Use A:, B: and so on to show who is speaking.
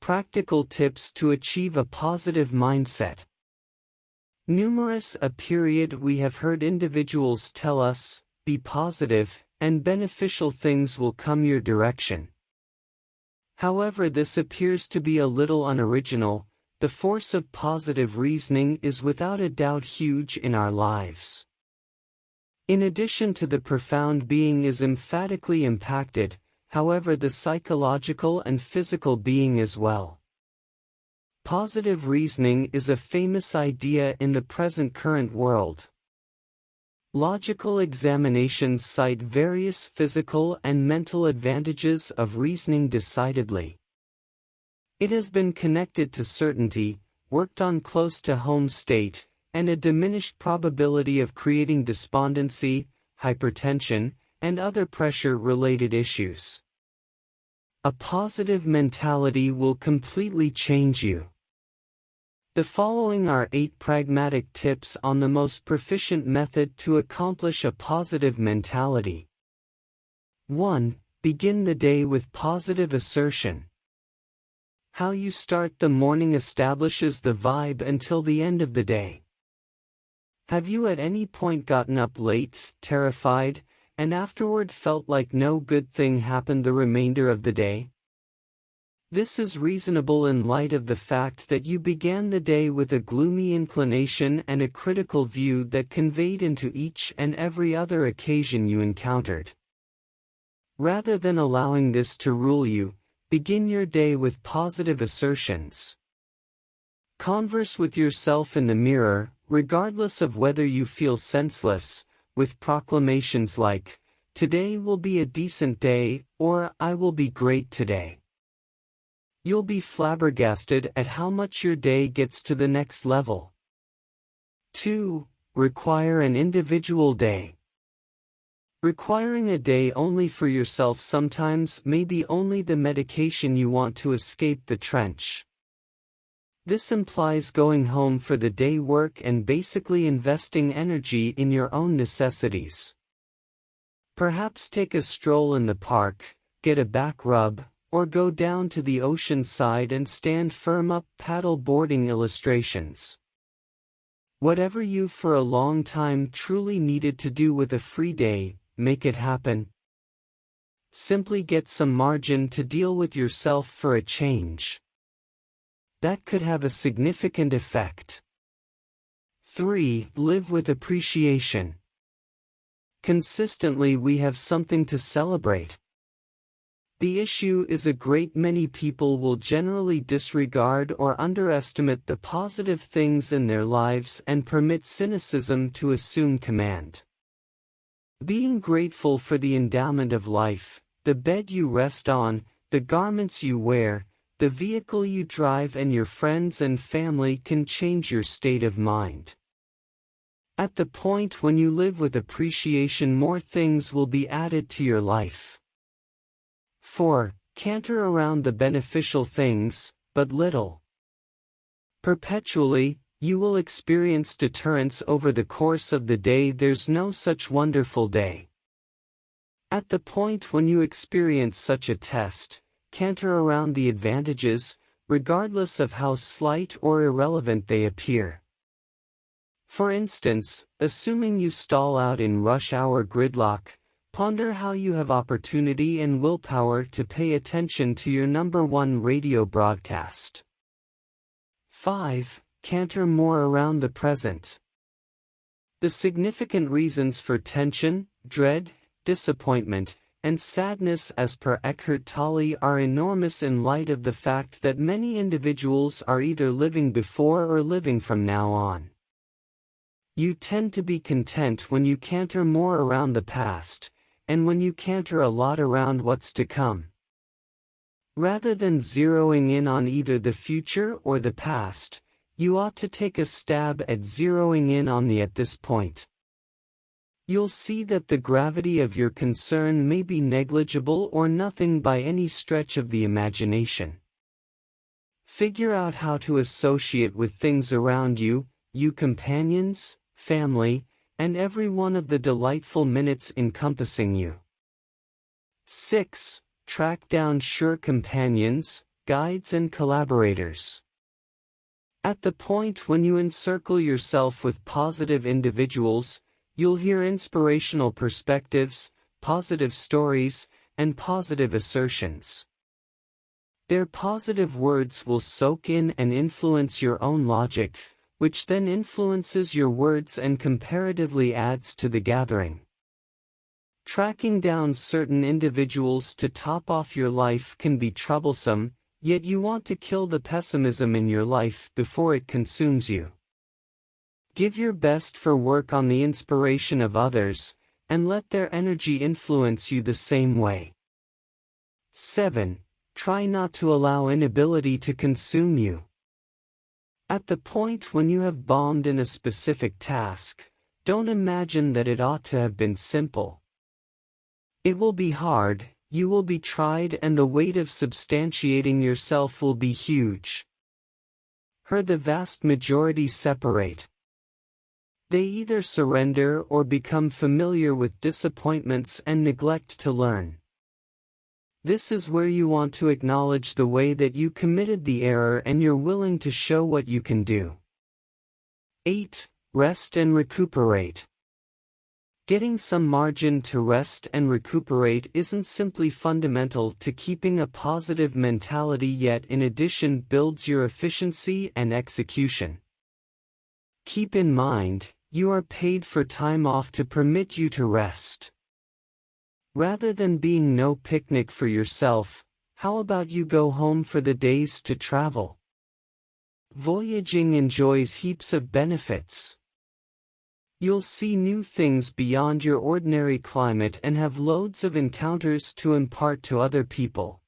A: Practical tips to achieve a positive mindset. Numerous a period we have heard individuals tell us, be positive, and beneficial things will come your direction. However, this appears to be a little unoriginal. The force of positive reasoning is without a doubt huge in our lives. In addition to the profound being is emphatically impacted, however, the psychological and physical being as well. Positive reasoning is a famous idea in the present current world. Logical examinations cite various physical and mental advantages of reasoning decidedly. It has been connected to certainty, worked on close to home state, and a diminished probability of creating despondency, hypertension, and other pressure-related issues. A positive mentality will completely change you. The following are 8 pragmatic tips on the most proficient method to accomplish a positive mentality. 1. Begin the day with positive assertion. How you start the morning establishes the vibe until the end of the day. Have you at any point gotten up late, terrified, and afterward felt like no good thing happened the remainder of the day? This is reasonable in light of the fact that you began the day with a gloomy inclination and a critical view that conveyed into each and every other occasion you encountered. Rather than allowing this to rule you, begin your day with positive assertions. Converse with yourself in the mirror, regardless of whether you feel senseless, with proclamations like, "Today will be a decent day," or "I will be great today." You'll be flabbergasted at how much your day gets to the next level. 2. Require an individual day. Requiring a day only for yourself sometimes may be only the medication you want to escape the trench. This implies going home for the day work and basically investing energy in your own necessities. Perhaps take a stroll in the park, get a back rub, or go down to the ocean side and stand firm up paddle boarding illustrations. Whatever you for a long time truly needed to do with a free day, make it happen. Simply get some margin to deal with yourself for a change. That could have a significant effect. 3. Live with appreciation. Consistently we have something to celebrate. The issue is a great many people will generally disregard or underestimate the positive things in their lives and permit cynicism to assume command. Being grateful for the endowment of life, the bed you rest on, the garments you wear, the vehicle you drive, and your friends and family can change your state of mind. At the point when you live with appreciation, more things will be added to your life. 4. Canter around the beneficial things, but little. Perpetually, you will experience deterrence over the course of the day. There's no such wonderful day. At the point when you experience such a test, canter around the advantages, regardless of how slight or irrelevant they appear. For instance, assuming you stall out in rush hour gridlock, ponder how you have opportunity and willpower to pay attention to your #1 radio broadcast. 5. Canter more around the present. The significant reasons for tension, dread, disappointment, and sadness as per Eckhart Tolle are enormous in light of the fact that many individuals are either living before or living from now on. You tend to be content when you canter more around the past, and when you canter a lot around what's to come. Rather than zeroing in on either the future or the past, you ought to take a stab at zeroing in on the at this point. You'll see that the gravity of your concern may be negligible or nothing by any stretch of the imagination. Figure out how to associate with things around you, companions, family, and every one of the delightful minutes encompassing you. 6. Track down sure companions, guides and collaborators. At the point when you encircle yourself with positive individuals, you'll hear inspirational perspectives, positive stories, and positive assertions. Their positive words will soak in and influence your own logic, which then influences your words and comparatively adds to the gathering. Tracking down certain individuals to top off your life can be troublesome, yet you want to kill the pessimism in your life before it consumes you. Give your best for work on the inspiration of others, and let their energy influence you the same way. 7. Try not to allow inability to consume you. At the point when you have bombed in a specific task, don't imagine that it ought to have been simple. It will be hard, you will be tried, and the weight of substantiating yourself will be huge. The vast majority separate. They either surrender or become familiar with disappointments and neglect to learn. This is where you want to acknowledge the way that you committed the error and you're willing to show what you can do. 8. Rest and recuperate. Getting some margin to rest and recuperate isn't simply fundamental to keeping a positive mentality, yet in addition builds your efficiency and execution. Keep in mind, you are paid for time off to permit you to rest. Rather than being no picnic for yourself, how about you go home for the days to travel? Voyaging enjoys heaps of benefits. You'll see new things beyond your ordinary climate and have loads of encounters to impart to other people.